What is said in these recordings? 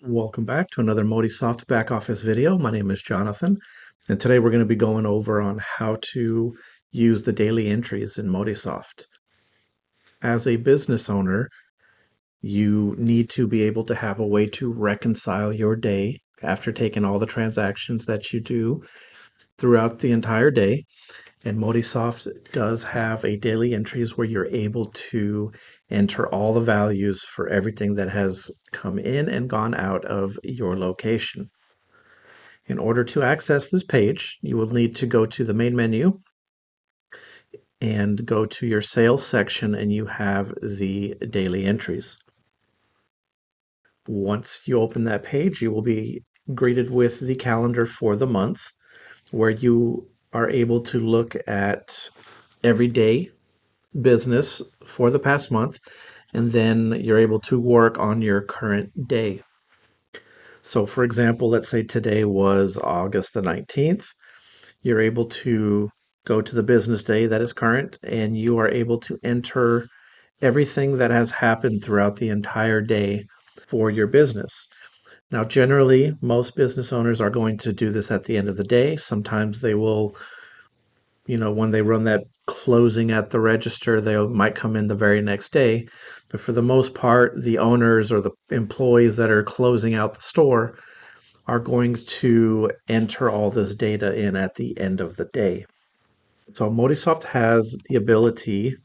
Welcome back to another Modisoft back office video. My name is Jonathan, and today we're going to be going over on how to use the daily entries in Modisoft. As a business owner, you need to be able to have a way to reconcile your day after taking all the transactions that you do throughout the entire day. And Modisoft does have a daily entries where you're able to enter all the values for everything that has come in and gone out of your location. In order to access this page, you will need to go to the main menu and go to your sales section, and you have the daily entries. Once you open that page, you will be greeted with the calendar for the month, where you are able to look at everyday business for the past month, and then you're able to work on your current day. So, for example, let's say today was August the 19th. You're able to go to the business day that is current, and you are able to enter everything that has happened throughout the entire day for your business. Now, generally, most business owners are going to do this at the end of the day. Sometimes they will, when they run that closing at the register, they might come in the very next day. But for the most part, the owners or the employees that are closing out the store are going to enter all this data in at the end of the day. So Modisoft has the ability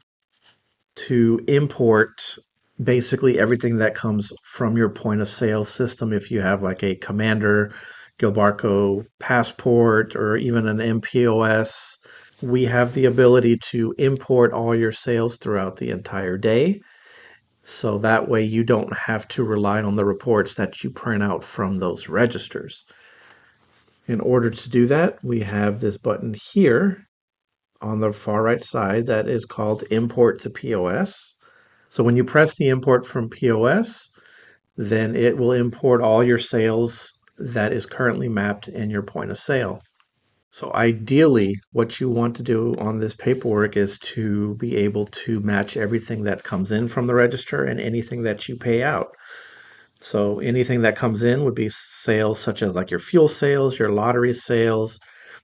to import basically everything that comes from your point of sale system. If you have like a Commander, Gilbarco Passport, or even an MPOS, we have the ability to import all your sales throughout the entire day. So that way you don't have to rely on the reports that you print out from those registers. In order to do that, we have this button here on the far right side that is called Import to POS. So when you press the import from POS, then it will import all your sales that is currently mapped in your point of sale. So ideally, what you want to do on this paperwork is to be able to match everything that comes in from the register and anything that you pay out. So anything that comes in would be sales such as like your fuel sales, your lottery sales,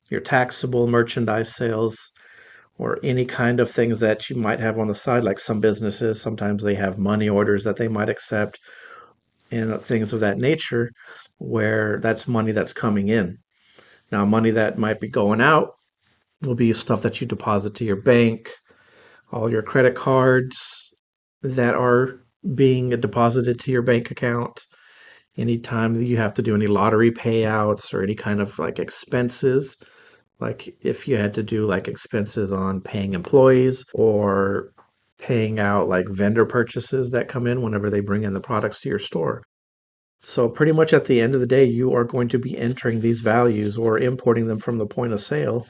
your taxable merchandise sales, or any kind of things that you might have on the side. Like some businesses, sometimes they have money orders that they might accept and things of that nature, where that's money that's coming in. Now, money that might be going out will be stuff that you deposit to your bank, all your credit cards that are being deposited to your bank account. Anytime you have to do any lottery payouts or any kind of like expenses, like if you had to do like expenses on paying employees or paying out like vendor purchases that come in whenever they bring in the products to your store. So pretty much at the end of the day, you are going to be entering these values or importing them from the point of sale,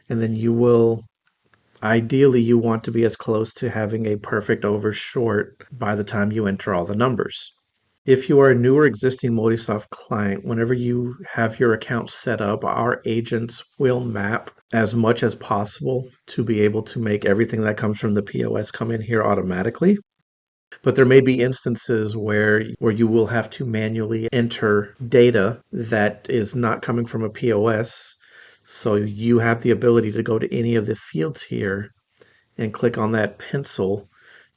and then you will ideally you want to be as close to having a perfect over short by the time you enter all the numbers. If you are a new or existing Modisoft client, whenever you have your account set up, our agents will map as much as possible to be able to make everything that comes from the POS come in here automatically. But there may be instances where you will have to manually enter data that is not coming from a POS. So you have the ability to go to any of the fields here and click on that pencil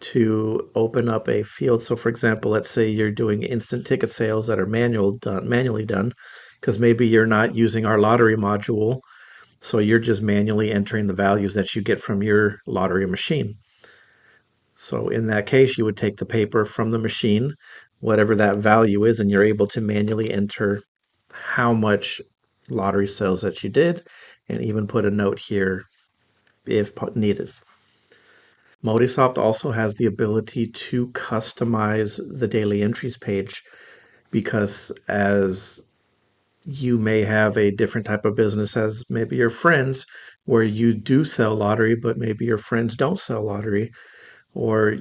to open up a field. So for example, let's say you're doing instant ticket sales that are manually done, because maybe you're not using our lottery module. So you're just manually entering the values that you get from your lottery machine. So in that case, you would take the paper from the machine, whatever that value is, and you're able to manually enter how much lottery sales that you did, and even put a note here if needed. Modisoft also has the ability to customize the daily entries page, because as you may have a different type of business as maybe your friends, where you do sell lottery, but maybe your friends don't sell lottery, or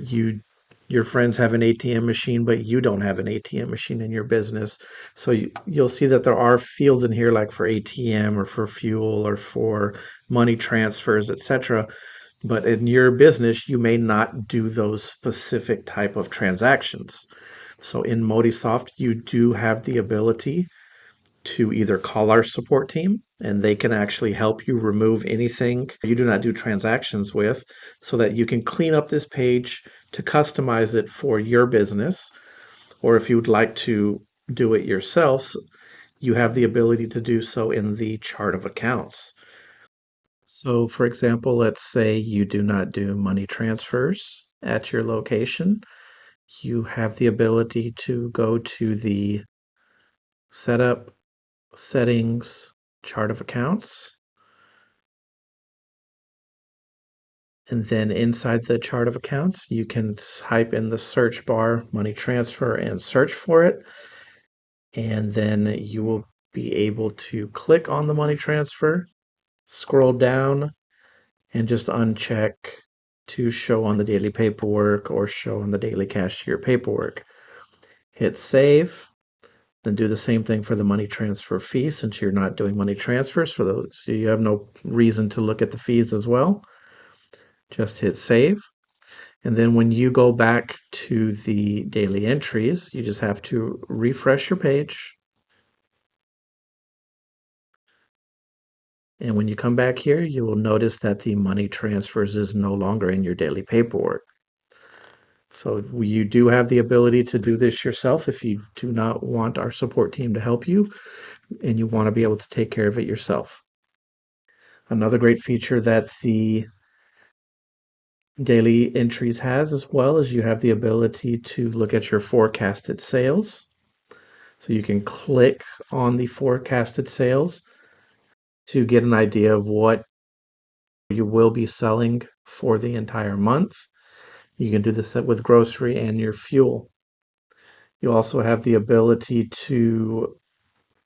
your friends have an ATM machine, but you don't have an ATM machine in your business. So you'll see that there are fields in here like for ATM or for fuel or for money transfers, etc. But in your business, you may not do those specific type of transactions. So in Modisoft, you do have the ability to either call our support team and they can actually help you remove anything you do not do transactions with so that you can clean up this page to customize it for your business. Or if you would like to do it yourself, you have the ability to do so in the chart of accounts. So, for example, let's say you do not do money transfers at your location. You have the ability to go to the setup, settings, chart of accounts, and then inside the chart of accounts, you can type in the search bar money transfer and search for it. And then you will be able to click on the money transfer, scroll down, and just uncheck to show on the daily paperwork or show on the daily cashier paperwork. Hit save, then do the same thing for the money transfer fee since you're not doing money transfers for those. So you have no reason to look at the fees as well. Just hit save. And then when you go back to the daily entries, you just have to refresh your page. And when you come back here, you will notice that the money transfers is no longer in your daily paperwork. So you do have the ability to do this yourself if you do not want our support team to help you and you want to be able to take care of it yourself. Another great feature that the daily entries has as well is you have the ability to look at your forecasted sales. So you can click on the forecasted sales to get an idea of what you will be selling for the entire month. You can do this with grocery and your fuel. You also have the ability to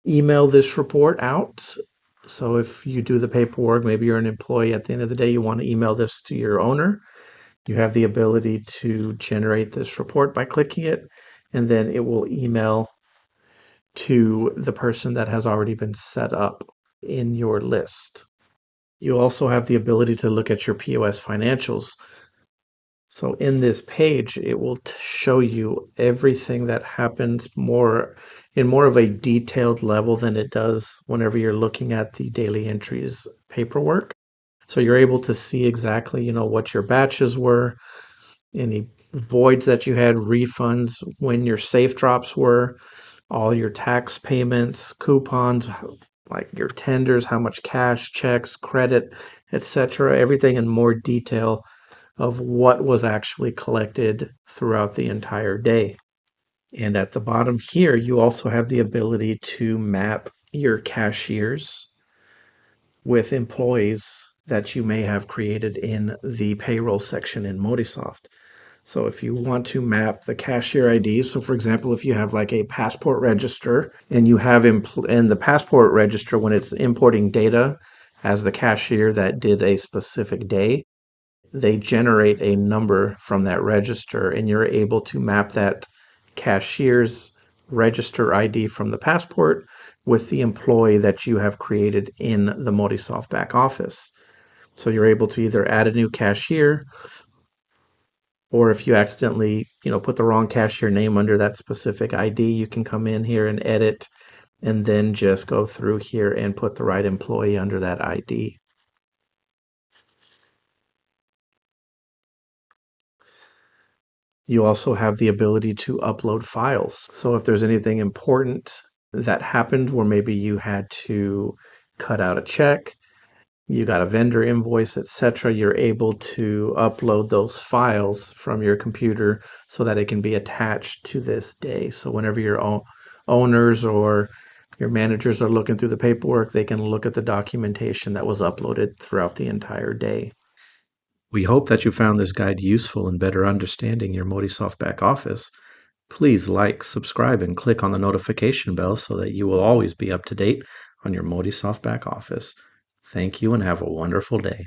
email this report out. So if you do the paperwork, maybe you're an employee at the end of the day, you want to email this to your owner. You have the ability to generate this report by clicking it, and then it will email to the person that has already been set up in your list. You also have the ability to look at your POS financials. So in this page, it will show you everything that happened more of a detailed level than it does whenever you're looking at the daily entries paperwork. So you're able to see exactly, what your batches were, any voids that you had, refunds, when your safe drops were, all your tax payments, coupons, like your tenders, how much cash, checks, credit, etc., everything in more detail of what was actually collected throughout the entire day. And at the bottom here, you also have the ability to map your cashiers with employees that you may have created in the payroll section in Modisoft. So if you want to map the cashier ID, so for example, if you have like a passport register and you have in the passport register, when it's importing data as the cashier that did a specific day, they generate a number from that register and you're able to map that cashier's register ID from the passport with the employee that you have created in the Modisoft back office. So you're able to either add a new cashier, or if you accidentally, put the wrong cashier name under that specific ID, you can come in here and edit and then just go through here and put the right employee under that ID. You also have the ability to upload files. So if there's anything important that happened where maybe you had to cut out a check, you got a vendor invoice, etc., you're able to upload those files from your computer so that it can be attached to this day. So whenever your owners or your managers are looking through the paperwork, they can look at the documentation that was uploaded throughout the entire day. We hope that you found this guide useful in better understanding your Modisoft back office. Please like, subscribe, and click on the notification bell so that you will always be up to date on your Modisoft back office. Thank you and have a wonderful day.